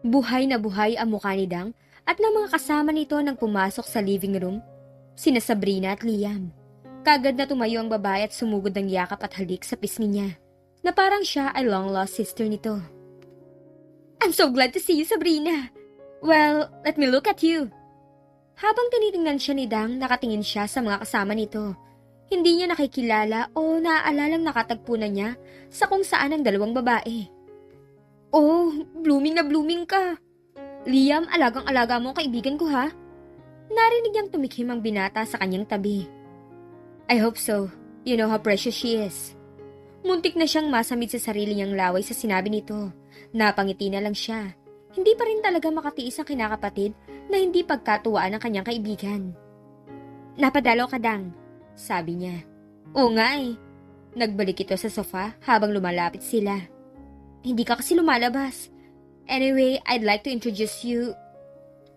Buhay na buhay ang mukha ni Dang at ng mga kasama nito nang pumasok sa living room, sina Sabrina at Liam. Kagad na tumayo ang babae at sumugod ng yakap at halik sa pisngi niya, na parang siya ay long-lost sister nito. I'm so glad to see you, Sabrina. Well, let me look at you. Habang tinitingnan siya ni Dang, nakatingin siya sa mga kasama nito. Hindi niya nakikilala o naaalalang nakatagpo na niya sa kung saan ang dalawang babae. Oh, blooming na blooming ka. Liam, alagang-alaga mo kaibigan ko ha. Narinig niyang tumikhim ang binata sa kanyang tabi. I hope so. You know how precious she is. Muntik na siyang masamid sa sarili niyang laway sa sinabi nito. Napangiti na lang siya. Hindi pa rin talaga makatiis ang kinakapatid na hindi pagkatuwaan ng kanyang kaibigan. Napadalaw ka, Dang, sabi niya. Oo nga eh. Nagbalik ito sa sofa habang lumalapit sila. Hindi ka kasi lumalabas. Anyway, I'd like to introduce you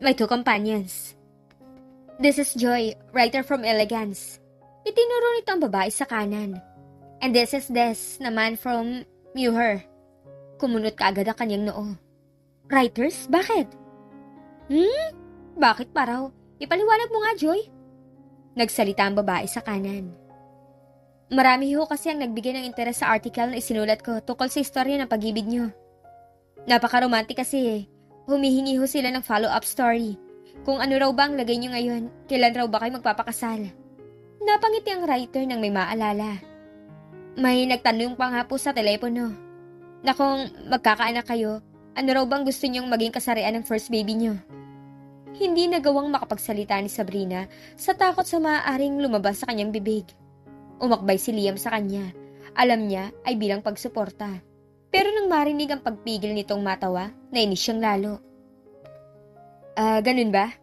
my two companions. This is Joy, writer from Elegance. Itinuro nito ang babae sa kanan. And this is Des, naman from Muir. Kumunot kaagad ang kanyang noo. Writers? Bakit? Bakit pa raw? Ipaliwanag mo nga, Joy. Nagsalita ang babae sa kanan. Marami ho kasi ang nagbigay ng interes sa article na isinulat ko tungkol sa istorya ng pag-ibig nyo. Napaka-romantic kasi eh. Humihingi ho sila ng follow-up story. Kung ano raw ba ang lagay nyo ngayon, kailan raw ba kayo magpapakasal? Napangiti ang writer nang may maalala. May nagtanong pa nga po sa telepono na kung magkakaanak kayo, ano raw bang gusto nyong maging kasarian ng first baby nyo? Hindi nagawang makapagsalita ni Sabrina sa takot sa maaaring lumabas sa kanyang bibig. Umakbay si Liam sa kanya. Alam niya ay bilang pagsuporta. Pero nang marinig ang pagpigil nitong matawa, nainis siyang lalo. Ganun ba?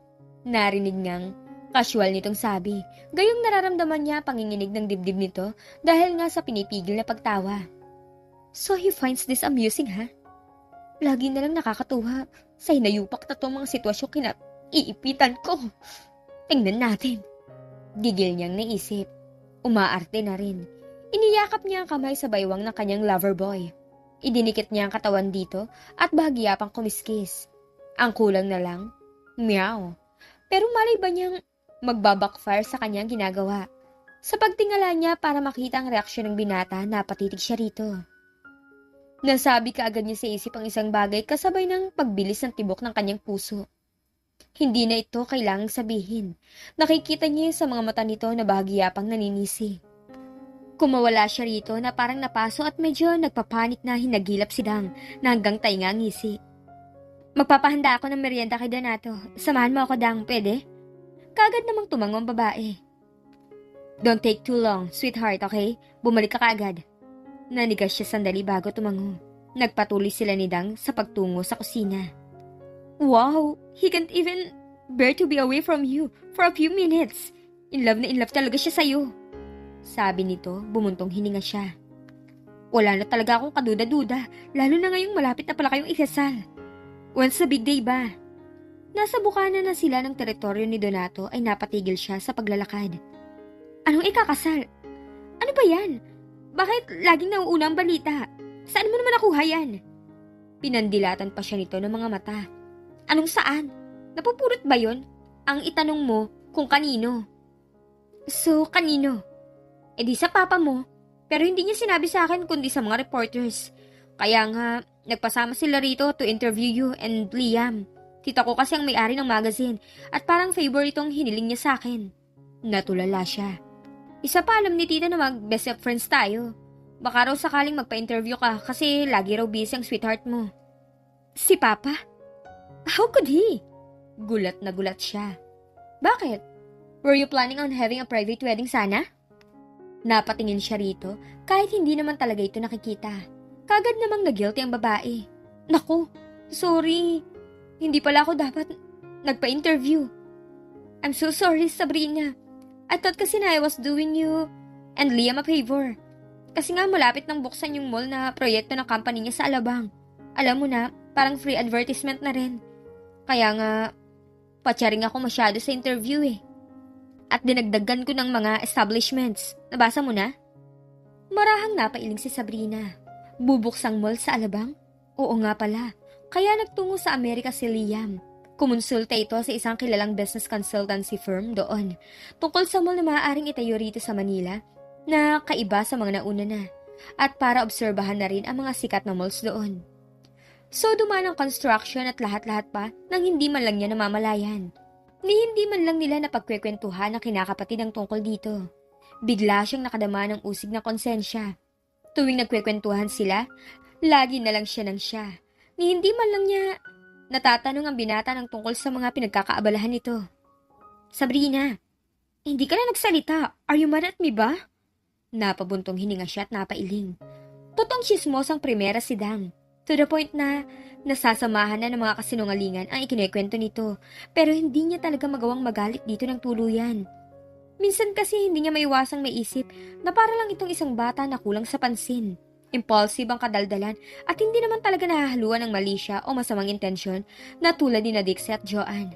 Narinig ngang casual nitong sabi. Gayong nararamdaman niya panginginig ng dibdib nito dahil nga sa pinipigil na pagtawa. So he finds this amusing, ha? Lagi na lang nakakatuwa sa hinayupak na itong mga sitwasyong iipitan ko. Tingnan natin. Gigil niyang naisip. Umaarte na rin. Iniyakap niya ang kamay sa baywang ng kanyang lover boy. Idinikit niya ang katawan dito at bahagya pang kumiskis. Ang kulang na lang, meow. Pero malay ba niyang magbabackfire sa kanyang ginagawa? Sa pagtingala niya para makita ang reaksyon ng binata, napatitig siya rito. Nasabi kaagad niya sa isip ang isang bagay kasabay ng pagbilis ng tibok ng kanyang puso. Hindi na ito kailangang sabihin. Nakikita niya sa mga mata nito na bahagya pang naninisi. Kumawala siya rito na parang napaso at medyo nagpapanik na hinagilap si Dang na hanggang tainga ang ngisi. Magpapahanda ako ng merienda kay Donato. Samahan mo ako, Dang, pwede? Kagad namang tumango ang babae. Don't take too long, sweetheart, okay? Bumalik ka kaagad. Nanigas siya sandali bago tumango. Nagpatuloy sila ni Dang sa pagtungo sa kusina. Wow, he can't even bear to be away from you for a few minutes. In love na in love talaga siya sa'yo. Sabi nito, bumuntong hininga siya. Wala na talaga akong kaduda-duda, lalo na ngayong malapit na pala kayong ikasal. Once a big day ba? Nasa bukana na sila ng teritoryo ni Donato ay napatigil siya sa paglalakad. Anong ikakasal? Ano ba yan? Bakit laging nauuna ang balita? Saan mo naman nakuha yan? Pinandilatan pa siya nito ng mga mata. Anong saan? Napupurot ba yon? Ang itanong mo kung kanino. So, kanino? E di sa papa mo. Pero hindi niya sinabi sa akin kundi sa mga reporters. Kaya nga, nagpasama sila rito to interview you and Liam. Tita ko kasi ang may-ari ng magazine at parang favorite itong hiniling niya sa akin. Natulala siya. Isa pa alam ni tita na mag-best of friends tayo. Baka raw sakaling magpa-interview ka kasi lagi raw busy ang sweetheart mo. Si Papa? How could he? Gulat na gulat siya. Bakit? Were you planning on having a private wedding sana? Napatingin siya rito kahit hindi naman talaga ito nakikita. Kagad namang na-guilty ang babae. Naku, sorry. Hindi pala ako dapat nagpa-interview. I'm so sorry, Sabrina. I thought kasi na I was doing you and Liam a favor. Kasi nga malapit nang buksan yung mall na proyekto ng company niya sa Alabang. Alam mo na, parang free advertisement na rin. Kaya nga, patsaring ako masyado sa interview eh. At dinagdagan ko ng mga establishments. Nabasa mo na? Marahang napailing si Sabrina. Bubuksang mall sa Alabang? Oo nga pala. Kaya nagtungo sa Amerika si Liam. Kumonsulta ito sa isang kilalang business consultancy firm doon tungkol sa mall na maaaring itayo rito sa Manila na kaiba sa mga nauna na at para obserbahan na rin ang mga sikat na malls doon. So dumaan ang construction at lahat-lahat pa nang hindi man lang niya namamalayan. Ni hindi man lang nila napagkwekwentuhan ng kinakapatid ang tungkol dito. Bigla siyang nakadama ng usig na konsensya. Tuwing nagkwekwentuhan sila, lagi na lang siya ng siya. Ni hindi man lang niya natatanong ang binata ng tungkol sa mga pinagkakaabalahan nito. Sabrina, hindi ka na nagsalita. Are you mad at me ba? Napabuntong hininga siya at napailing. Totoong chismosang primera si Dang. To the point na nasasamahan na ng mga kasinungalingan ang ikinekwento nito. Pero hindi niya talaga magawang magalit dito ng tuluyan. Minsan kasi hindi niya maiwasang maisip na para lang itong isang bata na kulang sa pansin. Impulsive ang kadaldalan at hindi naman talaga nahahaluan ng mali siya o masamang intensyon na tulad ni Dixie at Joanne.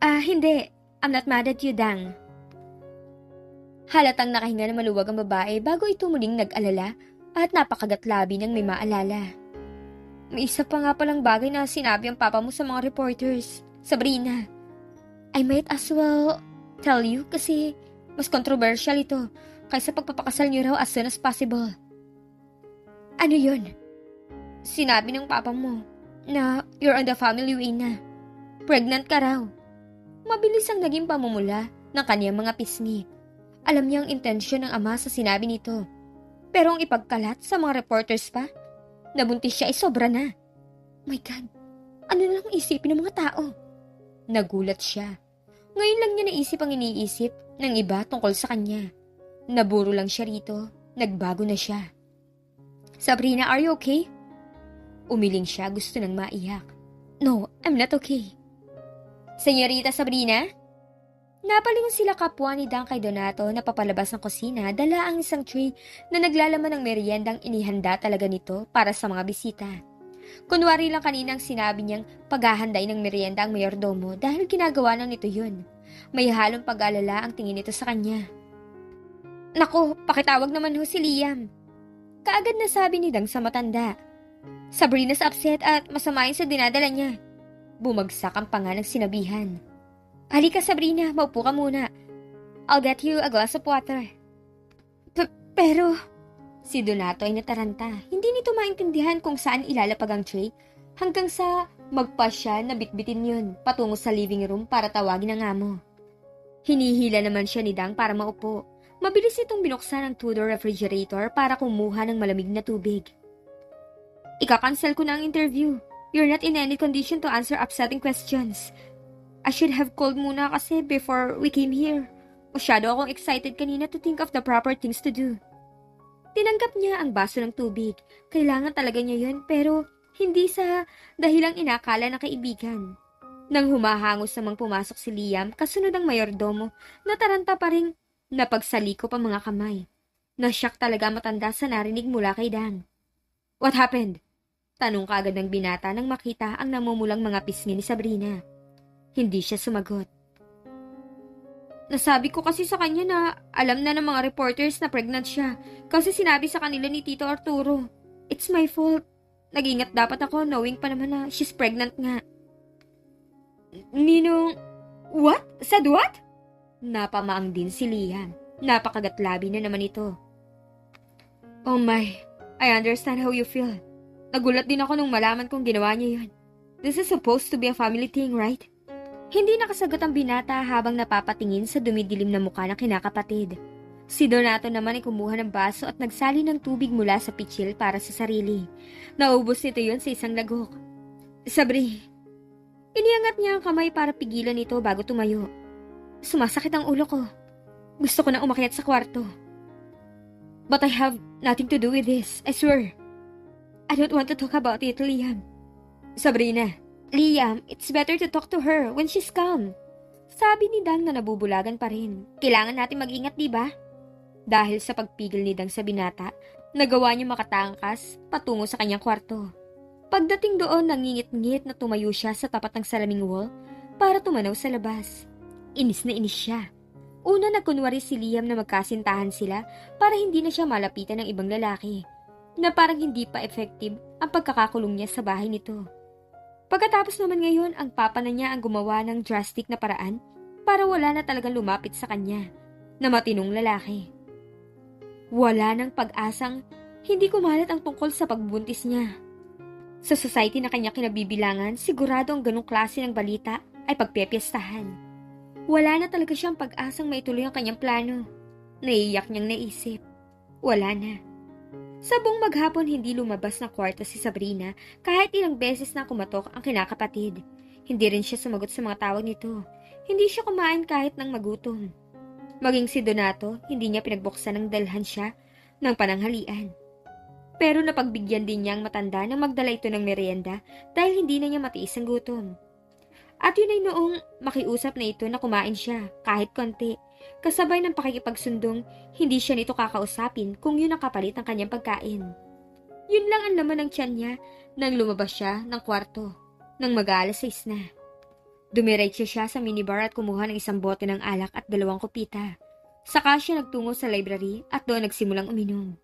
Hindi. I'm not mad at you, Dang. Halatang nakahinga na maluwag ang babae bago ito muling nag-alala at napakagatlabi ng may maalala. May isa pa nga palang bagay na sinabi ang papa mo sa mga reporters. Sabrina, I might as well tell you kasi mas controversial ito kaysa pagpapakasal niyo raw as soon as possible. Ano yun? Sinabi ng papa mo na you're on the family way na. Pregnant ka raw. Mabilis ang naging pamumula ng kanyang mga pisngi. Alam niya ang intensyon ng ama sa sinabi nito. Pero ang ipagkalat sa mga reporters pa, nabuntis siya ay sobra na. My God, ano na lang isipin ng mga tao? Nagulat siya. Ngayon lang niya naisip ang iniisip ng iba tungkol sa kanya. Naburo lang siya rito, nagbago na siya. Sabrina, are you okay? Umiling siya, gusto nang maiyak. No, I'm not okay. Senyorita Sabrina? Napalingon sila kapwa ni Dang kay Donato na papalabas ng kusina dala ang isang tray na naglalaman ng meriendang inihanda talaga nito para sa mga bisita. Kunwari lang kaninang sinabi niyang paghahanday ng merienda ang mayordomo dahil ginagawa na nito yun. May halong pag-alala ang tingin nito sa kanya. Naku, pakitawag naman ho si Liam. Kaagad na sabi ni Dang sa matanda. Sabrina's upset at masama yun sa dinadala niya. Bumagsak ang panga ng sinabihan. Halika Sabrina, maupo ka muna. I'll get you a glass of water. Pero... Si Donato ay nataranta. Hindi nito maintindihan kung saan ilalapag ang tray hanggang sa magpa siya na bitbitin yun patungo sa living room para tawagin ang amo. Hinihila naman siya ni Dang para maupo. Mabilis itong binuksan ang two-door refrigerator para kumuha ng malamig na tubig. Ika-cancel ko na ang interview. You're not in any condition to answer upsetting questions. I should have called muna kasi before we came here. Masyado akong excited kanina to think of the proper things to do. Tinanggap niya ang baso ng tubig. Kailangan talaga niya yun pero hindi sa dahilang inakala na kaibigan. Nang humahangos namang pumasok si Liam, kasunod ang mayordomo, nataranta pa rin napagsalikop ang mga kamay. Nasyak talaga matanda sa narinig mula kay Dang. What happened? Tanong kaagad ng binata nang makita ang namumulang mga pisngi ni Sabrina. Hindi siya sumagot. Nasabi ko kasi sa kanya na alam na ng mga reporters na pregnant siya kasi sinabi sa kanila ni Tito Arturo. It's my fault. Nag-ingat dapat ako knowing pa naman na she's pregnant nga. Ninong... What? Said what? Napamaang din si Liam. Napakagatlabi na naman ito. Oh my, I understand how you feel. Nagulat din ako nung malaman kong ginawa niya yun. This is supposed to be a family thing, right? Hindi nakasagot ang binata habang napapatingin sa dumidilim na mukha ng kinakapatid. Si Donato naman ay kumuha ng baso at nagsali ng tubig mula sa pitsil para sa sarili. Naubos nito yun sa isang lagok. Sabri, iniangat niya ang kamay para pigilan ito bago tumayo. Sumasakit ang ulo ko. Gusto ko na umakyat sa kwarto. But I have nothing to do with this, I swear. I don't want to talk about it, Liam. Sabrina. Liam, it's better to talk to her when she's calm. Sabi ni Dang na nabubulagan pa rin. Kailangan natin mag-ingat, diba? Dahil sa pagpigil ni Dang sa binata, nagawa niya makatangkas patungo sa kanyang kwarto. Pagdating doon, nangingit-ngit na tumayo siya sa tapat ng salaming wall para tumanaw sa labas. Inis na inis siya. Una nagkunwari si Liam na magkasintahan sila para hindi na siya malapitan ng ibang lalaki, na parang hindi pa effective ang pagkakakulong niya sa bahay nito. Pagkatapos naman ngayon, ang papa na niya ang gumawa ng drastic na paraan para wala na talagang lumapit sa kanya na matinong lalaki. Wala nang pag-asang hindi kumalat ang tungkol sa pagbuntis niya. Sa society na kanya kinabibilangan, sigurado ang ganong klase ng balita ay pagpepiestahan. Wala na talaga siyang pag-asang maituloy ang kanyang plano. Naiiyak niyang naisip. Wala na. Sa buong maghapon hindi lumabas ng kwarto si Sabrina kahit ilang beses na kumatok ang kinakapatid. Hindi rin siya sumagot sa mga tawag nito. Hindi siya kumain kahit nang magutom. Maging si Donato, hindi niya pinagbuksan ng dalhan siya ng pananghalian. Pero napagbigyan din niyang matanda na magdala ito ng merienda dahil hindi na niya matiis ang gutom. At yun ay noong makiusap na ito na kumain siya kahit konti. Kasabay ng pakikipagsundong, hindi siya nito kakausapin kung yun ang kapalit ng kanyang pagkain. Yun lang ang laman ng tiyan niya nang lumabas siya ng kwarto, nang mag-aalas 6 na. Dumiretso siya sa minibar at kumuha ng isang bote ng alak at 2 kopita. Saka siya nagtungo sa library at doon nagsimulang uminom.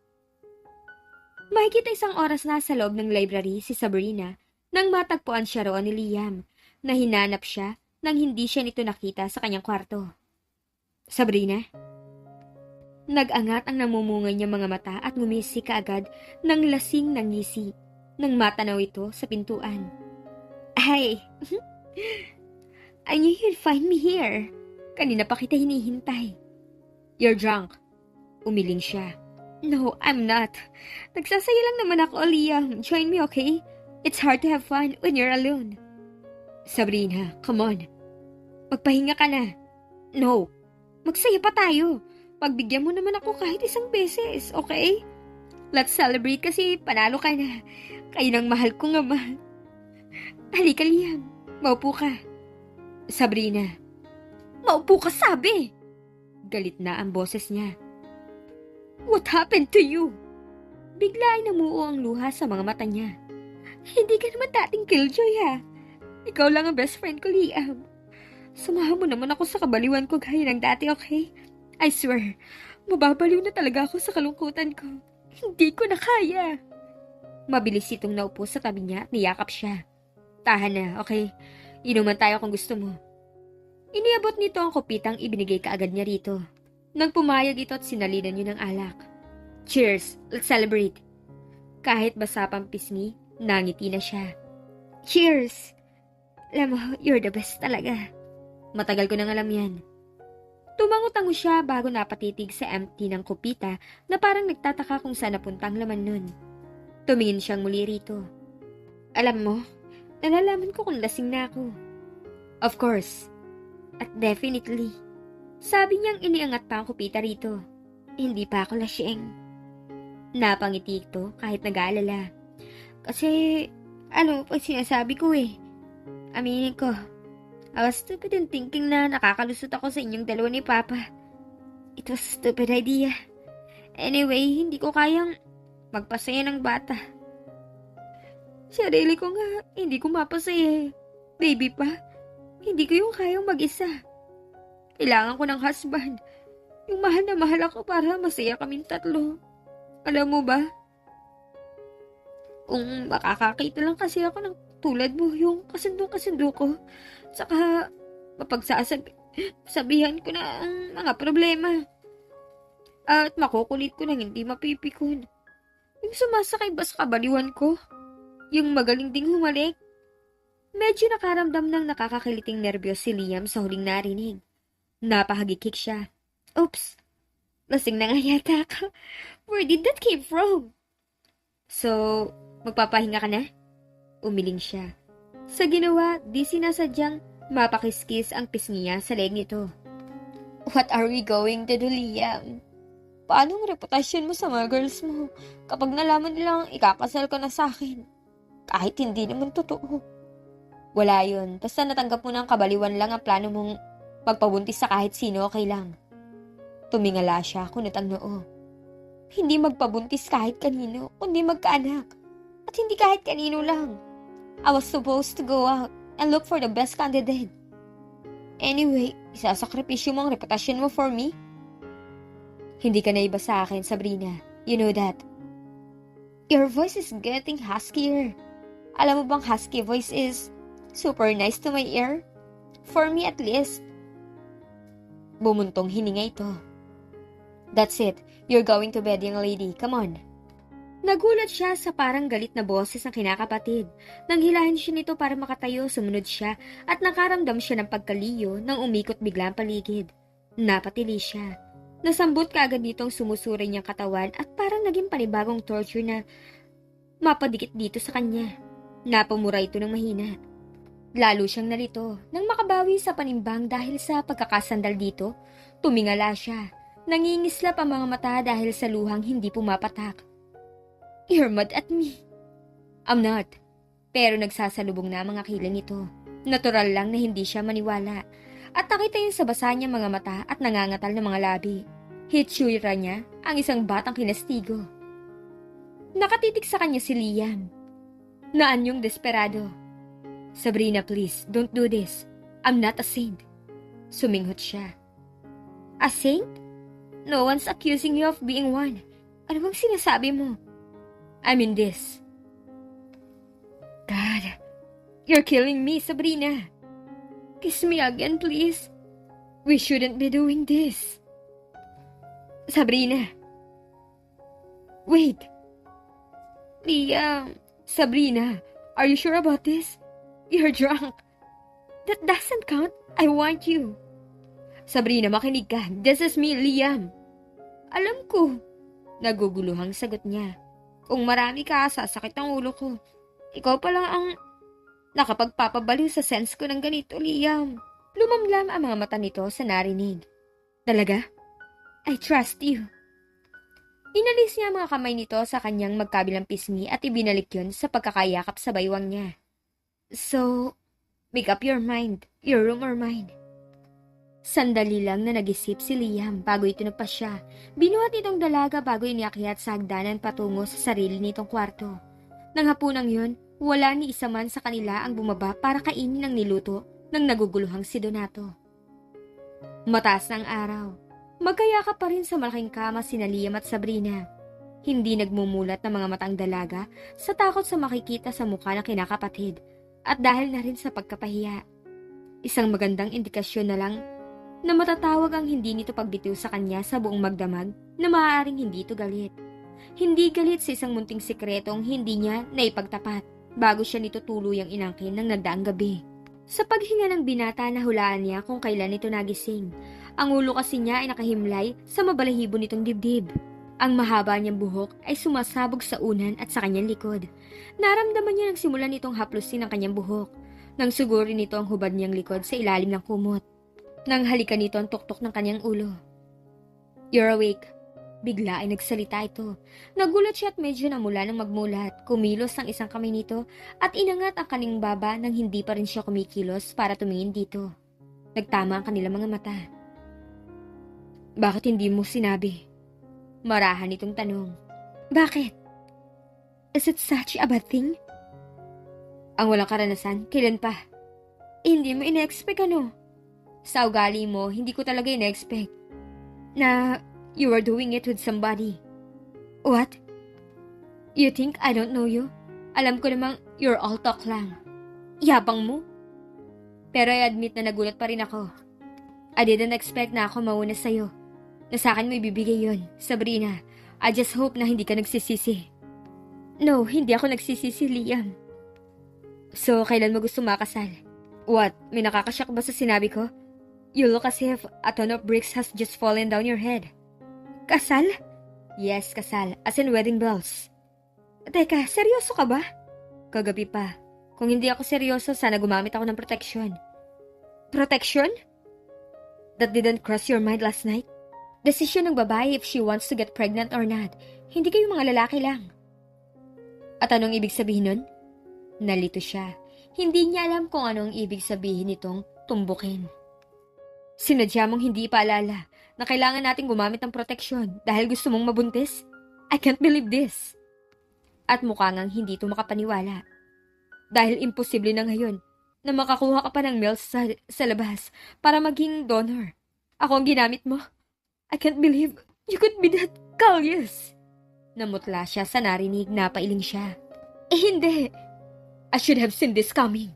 Mahigit 1 oras na sa loob ng library si Sabrina nang matagpuan siya roon ni Liam na hinanap siya nang hindi siya nito nakita sa kanyang kwarto. Sabrina? Nag-angat ang namumungay niyang mga mata at ngumisi kaagad ng lasing ng ngisi nang matanaw ito sa pintuan. Ay, I knew you'd find me here. Kanina pa kita hinihintay. You're drunk. Umiling siya. No, I'm not. Nagsasaya lang naman ako, Liam. Join me, okay? It's hard to have fun when you're alone. Sabrina, come on. Magpahinga ka na. No. Magsaya pa tayo. Pagbigyan mo naman ako kahit 1 beses, okay? Let's celebrate kasi panalo ka na. Kayo ng mahal kong ama. Halika, Liam. Maupo ka. Sabrina. Maupo ka, sabi! Galit na ang boses niya. What happened to you? Bigla ay namuo ang luha sa mga mata niya. Hindi ka naman dating killjoy, ha? Ikaw lang ang best friend ko, Liam. Samahan mo naman ako sa kabaliwan ko gaya ng dati, okay? I swear, mababaliw na talaga ako sa kalungkutan ko. Hindi ko na kaya. Mabilis itong naupo sa tabi niya at niyakap siya. Tahan na, okay? Inuman tayo kung gusto mo. Iniabot nito ang kopitang ibinigay kaagad niya rito. Nang pumayag ito at sinalinan niyo ng alak. Cheers! Let's celebrate! Kahit basa pang pisngi, nangiti na siya. Cheers! Alam mo, you're the best talaga. Matagal ko nang alam yan. Tumango-tango siya bago napatitig sa empty ng kopita na parang nagtataka kung saan napunta ang laman nun. Tumingin siyang muli rito. Alam mo, nalalaman ko kung lasing na ako. Of course. At definitely. Sabi niyang iniangat pa ang kopita rito. Hindi pa ako lasing. Napangiti ito kahit nag-aalala. Kasi, pag sinasabi ko aminin ko. I was stupid in thinking na nakakalusot ako sa inyong dalawa ni Papa. It was a stupid idea. Anyway, hindi ko kayang magpasaya ng bata. Sarili ko nga, hindi ko mapasaya. Baby pa, hindi ko yung kayang mag-isa. Kailangan ko ng husband. Yung mahal na mahal ako para masaya kaming 3. Alam mo ba? Kung makakakita lang kasi ako ng tulad mo, yung kasundo-kasundo ko. Saka, mapagsasabihan ko na ang mga problema. At makukulit ko nang hindi mapipikon. Yung sumasakay ba sa kabaliwan ko? Yung magaling ding humalik? Medyo nakaramdam ng nakakakiliting nerbiyos si Liam sa huling narinig. Napahagikik siya. Oops! Lasing na nga yata ako. Where did that came from? So, magpapahinga ka na? Umiling siya. Sa ginawa, di sinasadyang mapakiskis ang pisngi niya sa leg nito. What are we going to do, Liam? Paano ang reputasyon mo sa mga girls mo kapag nalaman nilang ikakasal ka na sa akin? Kahit hindi naman totoo. Wala yun. Basta natanggap mo ng kabaliwan lang ang plano mong magpabuntis sa kahit sino, okay lang. Tumingala siya, kunot ang noo. Hindi magpabuntis kahit kanino, kundi magkaanak. At hindi kahit kanino lang. I was supposed to go out and look for the best candidate. Anyway, isasakripisyo mo ang reputasyon mo for me? Hindi ka na iba sa akin, Sabrina. You know that. Your voice is getting huskier. Alam mo bang husky voice is super nice to my ear? For me at least. Bumuntong hininga ito. That's it. You're going to bed, young lady. Come on. Nagulat siya sa parang galit na boses ng kinakapatid. Nang hilahin siya nito para makatayo, sumunod siya at nakaramdam siya ng pagkaliyo nang umikot bigla ang paligid. Napatili siya. Nasambot kaagad nitong sumusuri niyang katawan at parang naging panibagong torture na mapadikit dito sa kanya. Napamura ito ng mahina. Lalo siyang nalito nang makabawi sa panimbang dahil sa pagkakasandal dito. Tumingala siya. Nangingislap ang mga mata dahil sa luhang hindi pumapatak. You're mad at me. I'm not. Pero nagsasalubong na mga kiling nito. Natural lang na hindi siya maniwala. At nakita yun sa basa niyang mga mata at nangangatal ng mga labi. Hitsura niya ang isang batang kinastigo. Nakatitig sa kanya si Liam. Naanyong desperado. Sabrina, please, don't do this. I'm not a saint. Suminghot siya. A saint? No one's accusing you of being one. Ano bang sinasabi mo? I mean this. God, you're killing me, Sabrina. Kiss me again, please. We shouldn't be doing this. Sabrina. Wait. Liam. Sabrina, are you sure about this? You're drunk. That doesn't count. I want you. Sabrina, makinig ka. This is me, Liam. Alam ko. Naguguluhang sagot niya. Kung marami ka, sasakit ang ulo ko. Ikaw pa lang ang nakapagpapabaliw sa sense ko ng ganito, Liam. Lumamlam ang mga mata nito sa narinig. Talaga? I trust you. Inalis niya ang mga kamay nito sa kanyang magkabilang pisngi at ibinalik yun sa pagkakayakap sa baywang niya. So, make up your mind. Your room or mine. Sandali lang na nag-isip si Liam bago ito nagpasya. Binuhat nitong dalaga bago iniakyat sa hagdanan patungo sa sarili nitong kwarto. Nang hapunang yun, wala ni isa man sa kanila ang bumaba para kainin ang niluto ng naguguluhang si Donato. Mataas ng araw. Magkayakap pa rin sa malaking kama sina Liam at Sabrina. Hindi nagmumulat ng mga matang dalaga sa takot sa makikita sa mukha ng kinakapatid at dahil na rin sa pagkapahiya. Isang magandang indikasyon na lang na matatawag ang hindi nito pagbitiw sa kanya sa buong magdamag na maaaring hindi ito galit. Hindi galit sa isang munting sikretong hindi niya naipagtapat bago siya nito tuluyang inangkin ng nagdaang gabi. Sa paghinga ng binata, nahulaan niya kung kailan ito nagising. Ang ulo kasi niya ay nakahimlay sa mabalahibo nitong dibdib. Ang mahaba niyang buhok ay sumasabog sa unan at sa kanyang likod. Naramdaman niya nang simulan nitong haplusin ang kanyang buhok. Nang sugurin nito ang hubad niyang likod sa ilalim ng kumot. Nang halikan nito ang tuktok ng kanyang ulo. You're awake. Bigla ay nagsalita ito. Nagulat siya at medyo namula ng magmulat. Kumilos ang isang kamay nito at inangat ang kaning baba nang hindi pa rin siya kumikilos para tumingin dito. Nagtama ang kanilang mga mata. Bakit hindi mo sinabi? Marahan itong tanong. Bakit? Is it such a bad thing? Ang walang karanasan, kailan pa? Hindi mo ina-expect ano? Sa ugali mo, hindi ko talaga ina-expect na you were doing it with somebody. What? You think I don't know you? Alam ko namang you're all talk lang. Yabang mo. Pero I admit na nagulat pa rin ako. I didn't expect na ako mauna sa'yo. Na sa akin mo ibibigay yun. Sabrina, I just hope na hindi ka nagsisisi. No, hindi ako nagsisisi, Liam. So, kailan mo gusto makasal? What? May nakakasyak ba sa sinabi ko? You look as if a ton of bricks has just fallen down your head. Kasal? Yes, kasal. As in wedding bells. Teka, seryoso ka ba? Kagabi pa. Kung hindi ako seryoso, sana gumamit ako ng protection. Protection? That didn't cross your mind last night? Desisyon ng babae if she wants to get pregnant or not. Hindi kayo mga lalaki lang. At anong ibig sabihin nun? Nalito siya. Hindi niya alam kung anong ibig sabihin nitong tumbukin. Sinadya mong hindi paalala na kailangan nating gumamit ng proteksyon dahil gusto mong mabuntis? I can't believe this. At mukha ngang hindi ito makapaniwala. Dahil imposible na ngayon na makakuha ka pa ng milk sa labas para maging donor. Ako ang ginamit mo. I can't believe you could be that callous. Namutla siya sa narinig na pailing siya. Hindi. I should have seen this coming.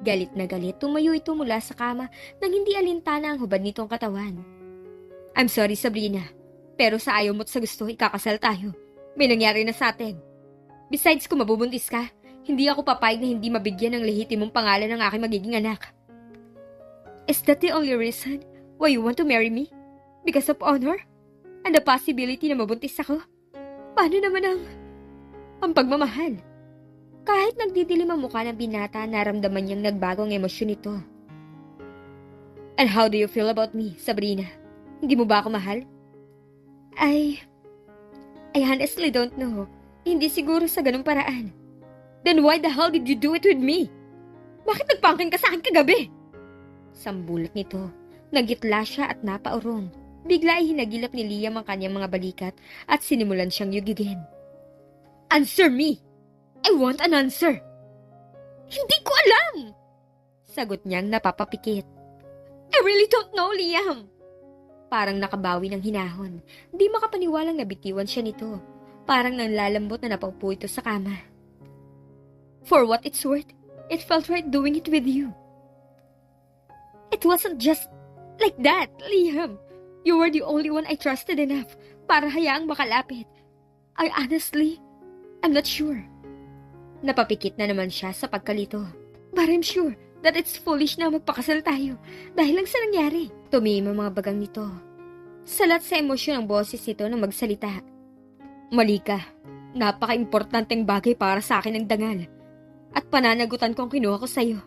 Galit na galit, tumayo ito mula sa kama nang hindi alintana ang hubad nitong katawan. I'm sorry, Sabrina. Pero sa ayaw mo't sa gusto, ikakasal tayo. May nangyari na sa atin. Besides, kung mabubuntis ka, hindi ako papayag na hindi mabigyan ng lehitimong pangalan ng aking magiging anak. Is that the only reason why you want to marry me? Because of honor? And the possibility na mabuntis ako? Paano naman ang pagmamahal? Kahit nagdidilim ang mukha ng binata, naramdaman niyang nagbagong emosyon nito. And how do you feel about me, Sabrina? Hindi mo ba ako mahal? I honestly don't know. Hindi siguro sa ganung paraan. Then why the hell did you do it with me? Bakit nagpangking ka sa akin kagabi? Sambulat nito. Nagitla siya at napaurong. Bigla ay hinagilap ni Liam ang kanyang mga balikat at sinimulan siyang yugigin. Answer me! I want an answer! Hindi ko alam! Sagot niyang napapapikit. I really don't know, Liam! Parang nakabawi ng hinahon. Di makapaniwalang nabitiwan siya nito. Parang nanlalambot na napaupo ito sa kama. For what it's worth, it felt right doing it with you. It wasn't just like that, Liam. You were the only one I trusted enough para hayaang makalapit. I'm not sure. Napapikit na naman siya sa pagkalito. But I'm sure that it's foolish na magpakasal tayo dahil lang sa nangyari. Tumim ang mga bagang nito. Salat sa emosyon ang boses nito na magsalita. Mali ka. Napaka-importanteng bagay para sa akin ang dangal. At pananagutan kong kinuha ko sa'yo.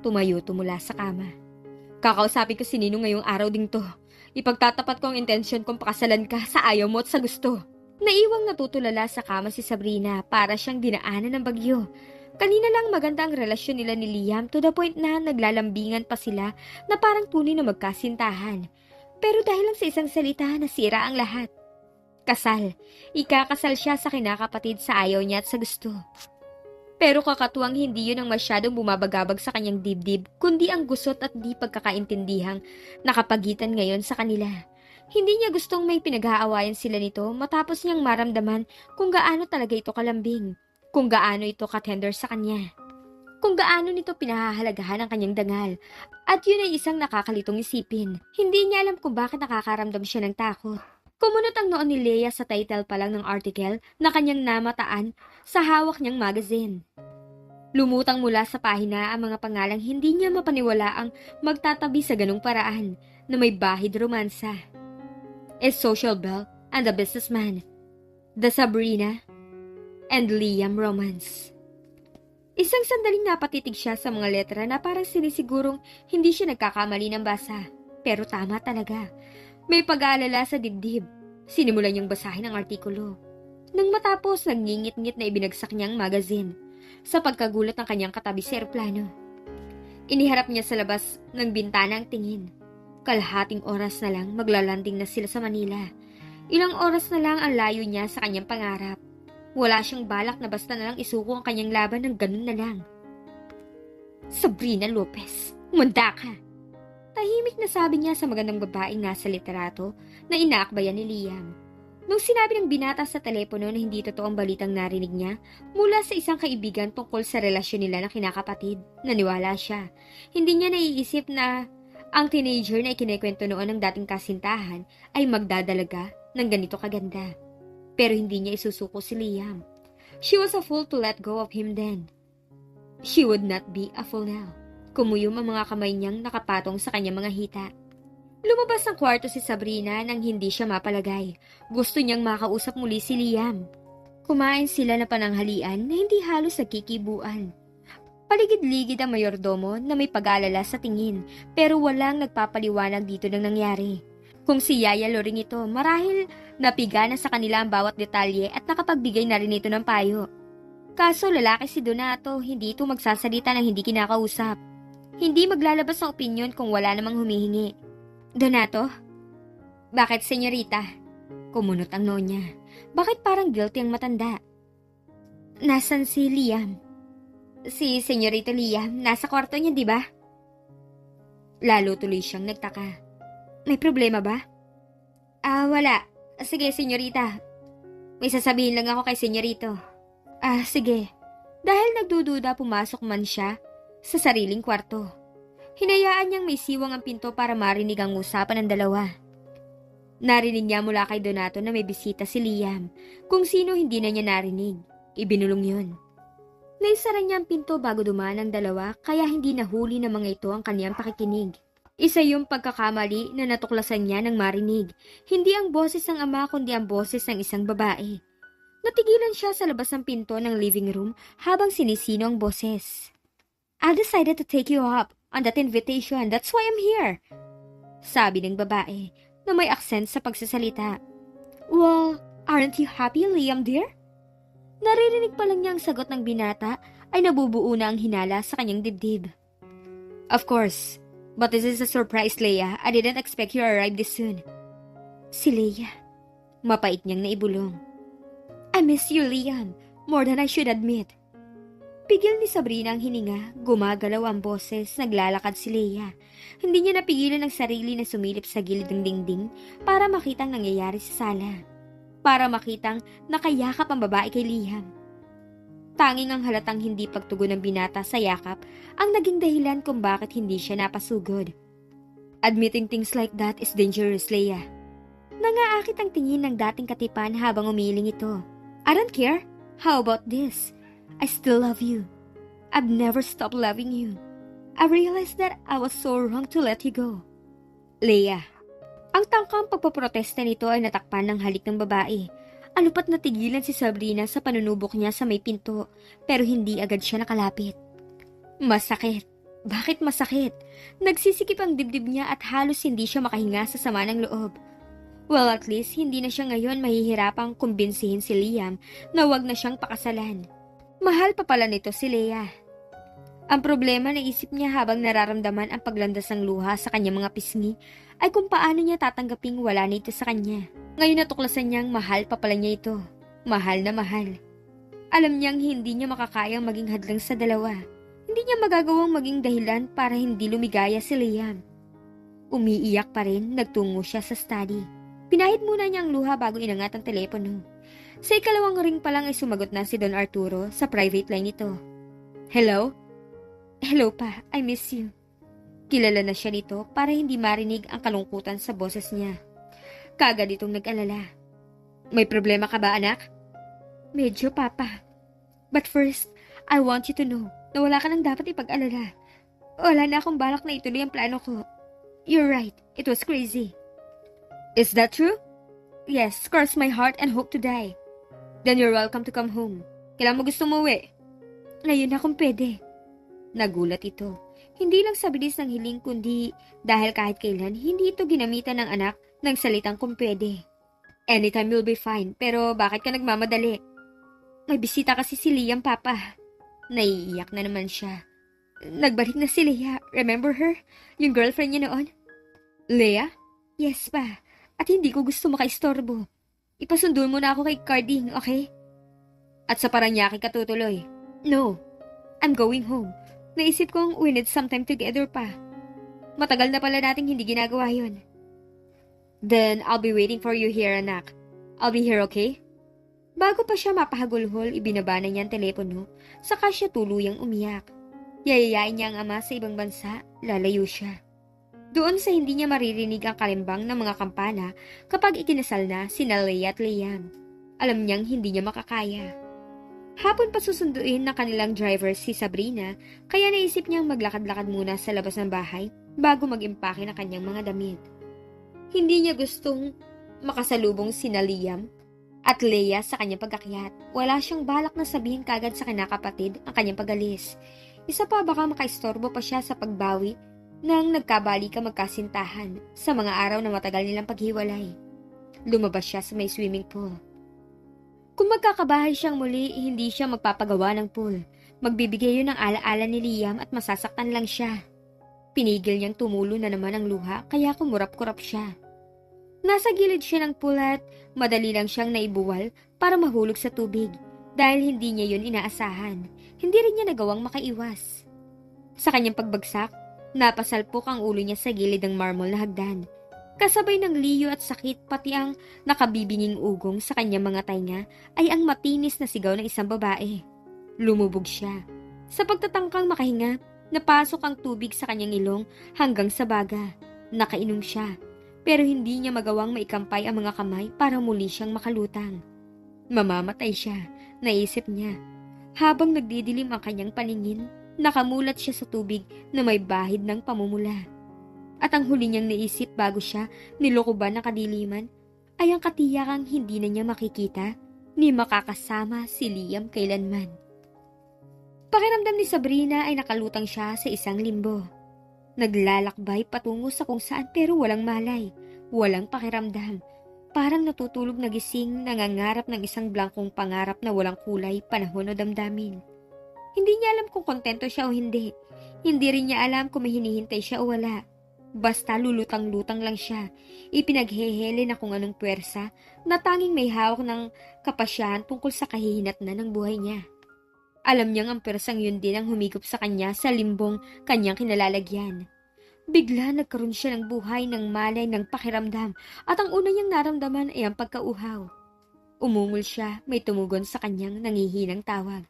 Tumayo mula sa kama. Kakausapin ko si Ninong ngayong araw ding to. Ipagtatapat ko ang intensyon kong pakasalan ka sa ayaw mo at sa gusto. Naiwang natutulala sa kama si Sabrina para siyang dinaanan ng bagyo. Kanina lang maganda ang relasyon nila ni Liam to the point na naglalambingan pa sila na parang tunay na magkasintahan. Pero dahil lang sa isang salita, nasira ang lahat. Kasal. Ikakasal siya sa kinakapatid sa ayaw niya at sa gusto. Pero kakatuwang hindi yun ang masyadong bumabagabag sa kanyang dibdib, kundi ang gusot at di pagkakaintindihang nakapagitan ngayon sa kanila. Hindi niya gustong may pinag-aawayan sila nito matapos niyang maramdaman kung gaano talaga ito kalambing, kung gaano ito katender sa kanya, kung gaano nito pinahahalagahan ang kanyang dangal. At yun ay isang nakakalitong isipin. Hindi niya alam kung bakit nakakaramdam siya ng takot. Kumunot ang noon ni Leia sa title pa lang ng article na kanyang namataan sa hawak niyang magazine. Lumutang mula sa pahina ang mga pangalang hindi niya mapaniwalaang magtatabi sa ganung paraan na may bahid romansa. A social belle and a businessman. The Sabrina and Liam romance. Isang sandaling napatitig siya sa mga letra na parang sinisigurong hindi siya nagkakamali ng basa. Pero tama talaga. May pag-aalala sa dibdib. Sinimulan niyang basahin ang artikulo. Nang matapos, nangingit-ngit na ibinagsak niyang magazine sa pagkagulat ng kanyang katabi sa eroplano. Iniharap niya sa labas ng bintana ang tingin. Kalahating oras na lang maglalanding na sila sa Manila. Ilang oras na lang ang layo niya sa kanyang pangarap. Wala siyang balak na basta na lang isuko ang kanyang laban ng ganun na lang. Sabrina Lopez, umanda ka! Tahimik na sabi niya sa magandang babaeng nasa literato na inaakbayan ni Liam. Nung sinabi ng binata sa telepono na hindi totoo ang balitang narinig niya mula sa isang kaibigan tungkol sa relasyon nila na kinakapatid, naniwala siya. Hindi niya naiisip na ang teenager na ikinikwento noon ng dating kasintahan ay magdadalaga ng ganito kaganda. Pero hindi niya isusuko si Liam. She was a fool to let go of him then. She would not be a fool now. Kumuyom ang mga kamay niyang nakapatong sa kanyang mga hita. Lumabas ng kwarto si Sabrina nang hindi siya mapalagay. Gusto niyang makausap muli si Liam. Kumain sila na pananghalian na hindi halos nagkikibuan. Paligid-ligid ang mayordomo na may pag-aalala sa tingin pero walang nagpapaliwanag dito ng nangyari. Kung si Yaya Loring ito, marahil napiga na sa kanila ang bawat detalye at nakapagbigay na rin ito ng payo. Kaso lalaki si Donato, hindi ito magsasalita ng hindi kinakausap. Hindi maglalabas ng opinyon kung wala namang humihingi. Donato? Bakit, senyorita? Kumunot ang nonya. Bakit parang guilty ang matanda? Nasaan si Liam? Si Senyorito Liam, nasa kwarto niya, di ba? Lalo tuloy siyang nagtaka. May problema ba? Wala. Sige, senyorita. May sasabihin lang ako kay senyorito. Sige. Dahil nagdududa pumasok man siya sa sariling kwarto. Hinayaan niyang may siwang ang pinto para marinig ang usapan ng dalawa. Narinig niya mula kay Donato na may bisita si Liam. Kung sino hindi na niya narinig, ibinulong yun. Naisara niya ang pinto bago dumaan ang dalawa kaya hindi nahuli ng mga ito ang kaniyang pakikinig. Isa yung pagkakamali na natuklasan niya ng marinig. Hindi ang boses ng ama kundi ang boses ng isang babae. Natigilan siya sa labas ng pinto ng living room habang sinisino ang boses. I decided to take you up on that invitation. That's why I'm here. Sabi ng babae na may accent sa pagsasalita. Well, aren't you happy, Liam dear? Naririnig pa lang niya ang sagot ng binata ay nabubuo na ang hinala sa kanyang dibdib. Of course, but this is a surprise, Leia. I didn't expect you to arrive this soon. Si Leia. Mapait niyang naibulong. I miss you, Liam, more than I should admit. Pigil ni Sabrina ang hininga, gumagalaw ang boses, naglalakad si Leia. Hindi niya napigilan ang sarili na sumilip sa gilid ng dingding para makitang nangyayari sa sala. Para makitang nakayakap ang babae kay Liam. Tanging ang halatang hindi pagtugon ng binata sa yakap ang naging dahilan kung bakit hindi siya napasugod. Admitting things like that is dangerous, Leia. Nangaakit ang tingin ng dating katipan habang umiling ito. I don't care. How about this? I still love you. I've never stopped loving you. I realized that I was so wrong to let you go. Leia. Ang tangkang pagpaprotesta nito ay natakpan ng halik ng babae. Alupat natigilan si Sabrina sa panunubok niya sa may pinto, pero hindi agad siya nakalapit. Masakit. Bakit masakit? Nagsisikip ang dibdib niya at halos hindi siya makahinga sa sama ng loob. Well, at least hindi na siya ngayon mahihirapang kumbinsihin si Liam na wag na siyang pakasalan. Mahal pa pala nito si Leia. Ang problema na isip niya habang nararamdaman ang paglandas ng luha sa kanyang mga pisngi ay kung paano niya tatanggaping wala na ito sa kanya. Ngayon natuklasan niyang mahal pa pala niya ito. Mahal na mahal. Alam niyang hindi niya makakayang maging hadlang sa dalawa. Hindi niya magagawang maging dahilan para hindi lumigaya si Liam. Umiiyak pa rin, nagtungo siya sa study. Pinahid muna niya ang luha bago inangat ang telepono. Sa ikalawang ring pa lang ay sumagot na si Don Arturo sa private line nito. Hello? Hello pa, I miss you. Kilala na siya nito para hindi marinig ang kalungkutan sa boses niya. Kaagad itong nag-alala. May problema ka ba, anak? Medyo, Papa. But first, I want you to know na wala ka nang dapat ipag-alala. Wala na akong balak na ituloy ang plano ko. You're right, it was crazy. Is that true? Yes, cross my heart and hope to die. Then you're welcome to come home. Kailan mo gusto umuwi? Ngayon na kung pwede. Nagulat ito. Hindi lang sa bilis ng hiling kundi dahil kahit kailan hindi ito ginamitan ng anak ng salitang kung pwede. Anytime you'll be fine, pero bakit ka nagmamadali? May bisita kasi si Liam, Papa. Naiiyak na naman siya. Nagbalik na si Leia. Remember her? Yung girlfriend niya noon? Leia? Yes, Pa. At hindi ko gusto makaistorbo. Ipasundo mo na ako kay Carding, okay? At sa Paranaque ka tutuloy? No. I'm going home. Naisip kong we need some time together pa. Matagal na pala nating hindi ginagawa yun. Then, I'll be waiting for you here, anak. I'll be here, okay? Bago pa siya mapahagulhol, ibinaba na niya ang telepono, saka siya tuluyang umiyak. Yayayain niya ang ama sa ibang bansa, lalayo siya. Doon sa hindi niya maririnig ang kalimbang ng mga kampana kapag ikinasal na sina Leia at Liam. Alam niyang hindi niya makakaya. Hapon pa susunduin ng kanilang driver si Sabrina, kaya naisip niyang maglakad-lakad muna sa labas ng bahay bago mag-impake ng kanyang mga damit. Hindi niya gustong makasalubong sina Liam at Leia sa kanyang pagkakyat. Wala siyang balak na sabihin kagad sa kinakapatid ang kanyang pag-alis. Isa pa baka makaistorbo pa siya sa pagbawi nang nagkabali ka magkasintahan sa mga araw na matagal nilang paghiwalay. Lumabas siya sa may swimming pool. Kung magkakabahay siyang muli, hindi siya magpapagawa ng pool. Magbibigay yun ng alaala ni Liam at masasaktan lang siya. Pinigil niyang tumulo na naman ang luha kaya kumurap-kurap siya. Nasa gilid siya ng pool at madali lang siyang naibuwal para mahulog sa tubig dahil hindi niya yun inaasahan. Hindi rin niya nagawang makaiwas. Sa kanyang pagbagsak, napasalpok ang ulo niya sa gilid ng marmol na hagdan. Kasabay ng liyo at sakit pati ang nakabibinging ugong sa kanyang mga tainga ay ang matinis na sigaw ng isang babae. Lumubog siya. Sa pagtatangkang makahinga, napasok ang tubig sa kanyang ilong hanggang sa baga. Nakainom siya, pero hindi niya magawang maikampay ang mga kamay para muli siyang makalutang. Mamamatay siya, naisip niya. Habang nagdidilim ang kanyang paningin, nakamulat siya sa tubig na may bahid ng pamumula. At ang huli niyang naisip bago siya nilokoban ng kadiliman ay ang katiyakang hindi na niya makikita ni makakasama si Liam kailanman. Pakiramdam ni Sabrina ay nakalutang siya sa isang limbo. Naglalakbay patungo sa kung saan pero walang malay, walang pakiramdam. Parang natutulog na gising, nangangarap ng isang blangkong pangarap na walang kulay, panahon o damdamin. Hindi niya alam kung kontento siya o hindi. Hindi rin niya alam kung may hinihintay siya o wala. Basta lulutang-lutang lang siya. Ipinaghehele na kung anong puwersa na tanging may hawak ng kapasyahan tungkol sa kahihinatnan ng buhay niya. Alam niyang ang pwersang yun din ang humigop sa kanya sa limbong kanyang kinalalagyan. Bigla nagkaroon siya ng buhay, ng malay, ng pakiramdam at ang una niyang naramdaman ay ang pagkauhaw. Umungol siya, may tumugon sa kanyang nangihinang tawag.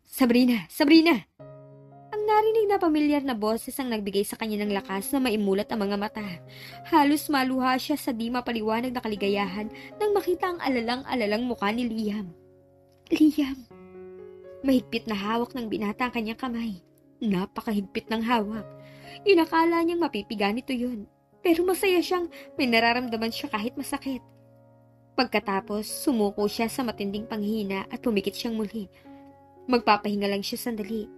Sabrina! Sabrina! Ang narinig na pamilyar na boses ang nagbigay sa kanya ng lakas na maimulat ang mga mata. Halos maluha siya sa di mapaliwanag na kaligayahan nang makita ang alalang-alalang mukha ni Liam. Liam! Mahigpit na hawak ng binata ang kanyang kamay. Napakahigpit ng hawak. Inakala niyang mapipiga nito yun. Pero masaya siyang may nararamdaman siya kahit masakit. Pagkatapos, sumuko siya sa matinding panghina at pumikit siyang muli. Magpapahinga lang siya sandali.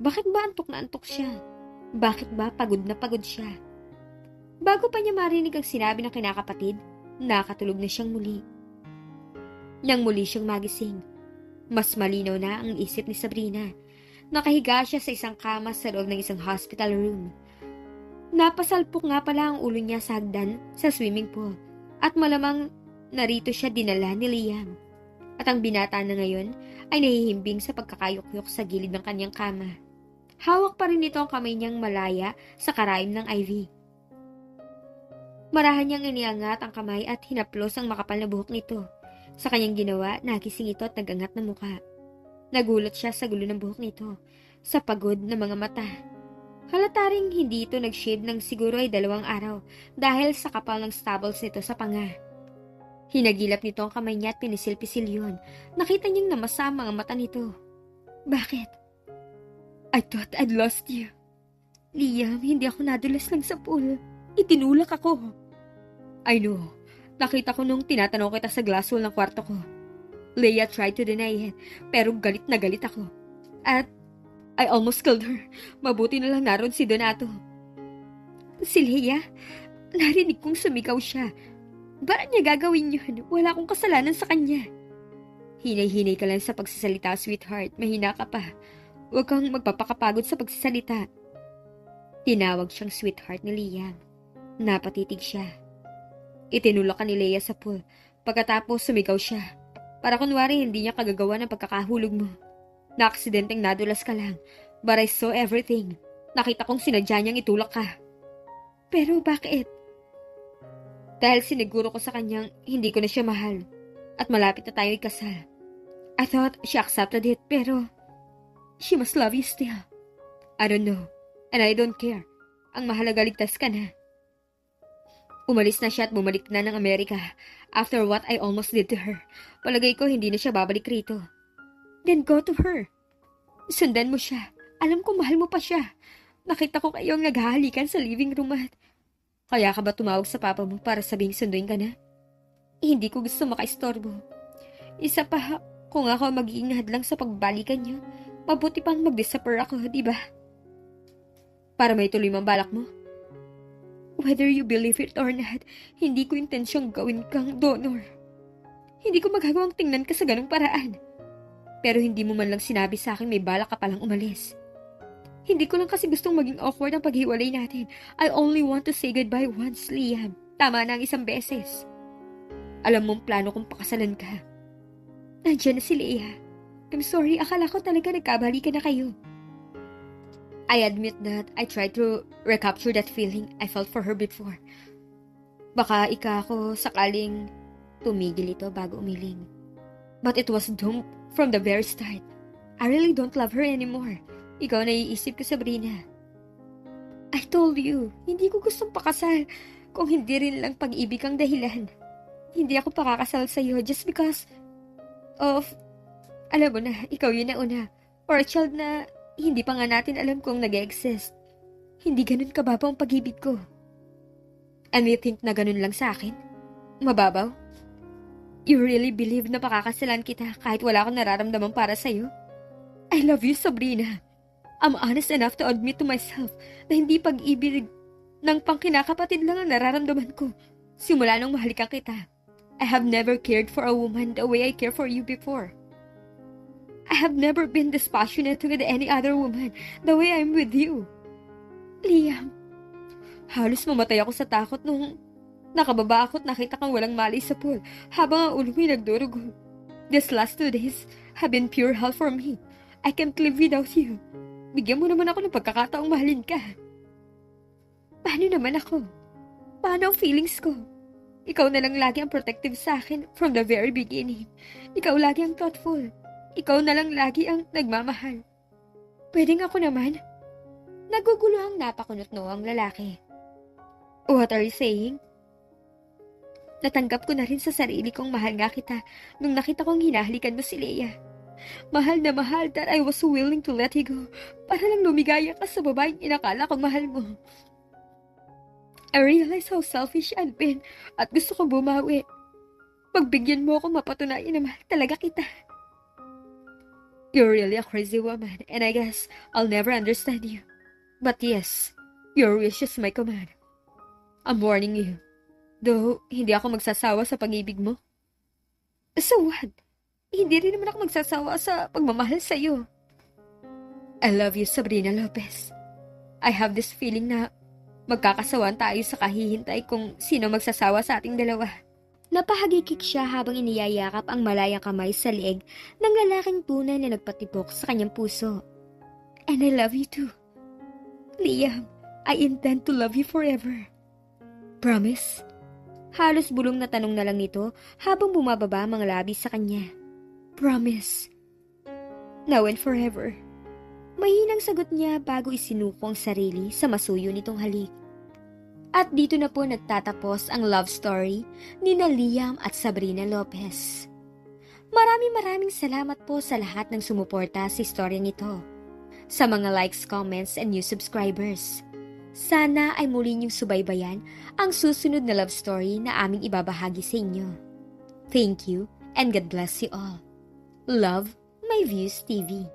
Bakit ba antok na antok siya? Bakit ba pagod na pagod siya? Bago pa niya marinig ang sinabi ng kinakapatid, nakatulog na siyang muli. Nang muli siyang magising, mas malinaw na ang isip ni Sabrina. Nakahiga siya sa isang kama sa loob ng isang hospital room. Napasalpok nga pala ang ulo niya sa hagdan sa swimming pool at malamang narito siya dinala ni Liam. At ang binata na ngayon ay nahihimbing sa pagkakayukyuk sa gilid ng kanyang kama. Hawak pa rin nito ang kamay niyang malaya sa karaim ng IV. Marahan niyang iniangat ang kamay at hinaplos ang makapal na buhok nito. Sa kanyang ginawa, nagising ito at nagangat na mukha. Nagulat siya sa gulo ng buhok nito, sa pagod na mga mata. Halata ring hindi ito nag-shave ng siguro ay 2 araw dahil sa kapal ng stubbles nito sa panga. Hinagilap nito ang kamay niya at pinisil-pisil yun. Nakita niyang namasa ang mga mata nito. Bakit? I thought I'd lost you. Liam, hindi ako nadulas lang sa pool. Itinulak ako. I know. Nakita ko nung tinatanong kita sa glass wall ng kwarto ko. Leia tried to deny it, pero galit na galit ako. At I almost killed her. Mabuti na lang naroon si Donato. Si Leia? Narinig kong sumigaw siya. Bakit niya gagawin yun? Wala akong kasalanan sa kanya. Hinay-hinay ka lang sa pagsasalita, sweetheart. Mahina ka pa. Huwag kang magpapakapagod sa pagsasalita. Tinawag siyang sweetheart ni Liam. Napatitig siya. Itinulak ka ni Leia sa pool. Pagkatapos sumigaw siya. Para kunwari hindi niya kagagawa ng pagkakahulog mo. Naaksidenteng nadulas ka lang. But I saw everything. Nakita kong sinadya niyang itulak ka. Pero bakit? Dahil siniguro ko sa kanyang hindi ko na siya mahal. At malapit na tayo ikasal. I thought she accepted it, pero she must love you still. I don't know. And I don't care. Ang mahalaga ligtas ka na. Umalis na siya at bumalik na ng Amerika after what I almost did to her. Palagay ko hindi na siya babalik rito. Then go to her. Sundan mo siya. Alam ko mahal mo pa siya. Nakita ko kayong naghahalikan sa living room at... Kaya ka ba tumawag sa papa mo para sabing sunduin ka na? Hindi ko gusto makaistorbo. Isa pa, kung ako magiging hadlang sa pagbalikan niyo, mabuti pang mag-disappear ako, di ba? Para may tuloy mang balak mo. Whether you believe it or not, hindi ko intensyong gawin kang donor. Hindi ko magagawang tingnan ka sa ganung paraan. Pero hindi mo man lang sinabi sa akin may balak ka palang umalis. Hindi ko lang kasi gustong maging awkward ang paghiwalay natin. I only want to say goodbye once, Liam. Tama na ang 1 beses. Alam mong plano kong pakasalan ka. Nandiyan na si Leia. I'm sorry, akala ko talaga nagkabalikan na kayo. I admit that I tried to recapture that feeling I felt for her before. Baka ako sakaling tumigil ito bago umiling. But it was doomed from the very start. I really don't love her anymore. Ikaw naiisip ko, Sabrina. I told you, hindi ko gustong pakasal kung hindi rin lang pag-ibig ang dahilan. Hindi ako pakakasal sa'yo just because of, alam mo na, ikaw yun na una. Or a child na hindi pa nga natin alam kung nag-exist. Hindi ganun kababaw ang pag-ibig ko. And you think na ganun lang sa akin? Mababaw? You really believe na pakakasalan kita kahit wala akong nararamdaman para sa'yo? I love you, Sabrina. I'm honest enough to admit to myself na hindi pag-ibig ng pangkinakapatid lang ang nararamdaman ko. Simula nung mahalikan kita, I have never cared for a woman the way I care for you before. I have never been this passionate with any other woman the way I'm with you. Liam, halos mamatay ako sa takot nung nakababa ako at nakita kang walang malay sa pool habang ang ulo mo'y nagdurugo. These last 2 days have been pure hell for me. I can't live without you. Bigyan mo naman ako ng pagkakataong mahalin ka. Paano naman ako? Paano ang feelings ko? Ikaw na lang lagi ang protective sa akin from the very beginning. Ikaw lagi ang thoughtful. Ikaw na lang lagi ang nagmamahal. Pwedeng ako naman? Nagugulo ang napakunot-no ang lalaki. What are you saying? Natanggap ko na rin sa sarili kong mahal nga kita nung nakita kong hinahalikan mo si Leia. Mahal na mahal that I was willing to let you go para lang lumigaya ka sa babaeng inakala kong mahal mo. I realize how selfish I've been at gusto kong bumawi. Pagbigyan mo ako mapatunayan na mahal talaga kita. You're really a crazy woman and I guess I'll never understand you. But yes, your wish is my command. I'm warning you. Though, hindi ako magsasawa sa pag-ibig mo. So what? Hindi rin naman ako magsasawa sa pagmamahal sa'yo. I love you, Sabrina Lopez. I have this feeling na magkakasawaan tayo sa kahihintay kung sino magsasawa sa ating dalawa. Napahagikik siya habang iniyayakap ang malayang kamay sa leeg ng lalaking tunay na nagpatibok sa kanyang puso. And I love you too. Liam, I intend to love you forever. Promise? Halos bulong na tanong na lang nito habang bumababa ang mga labi sa kanya. Promise. Now and forever. Mahinang sagot niya bago isinuko ang sarili sa masuyo nitong halik. At dito na po nagtatapos ang love story ni Liam at Sabrina Lopez. Maraming salamat po sa lahat ng sumuporta sa istoryang ito. Sa mga likes, comments, and new subscribers. Sana ay muli niyong subaybayan ang susunod na love story na aming ibabahagi sa inyo. Thank you and God bless you all. Love, My Views TV.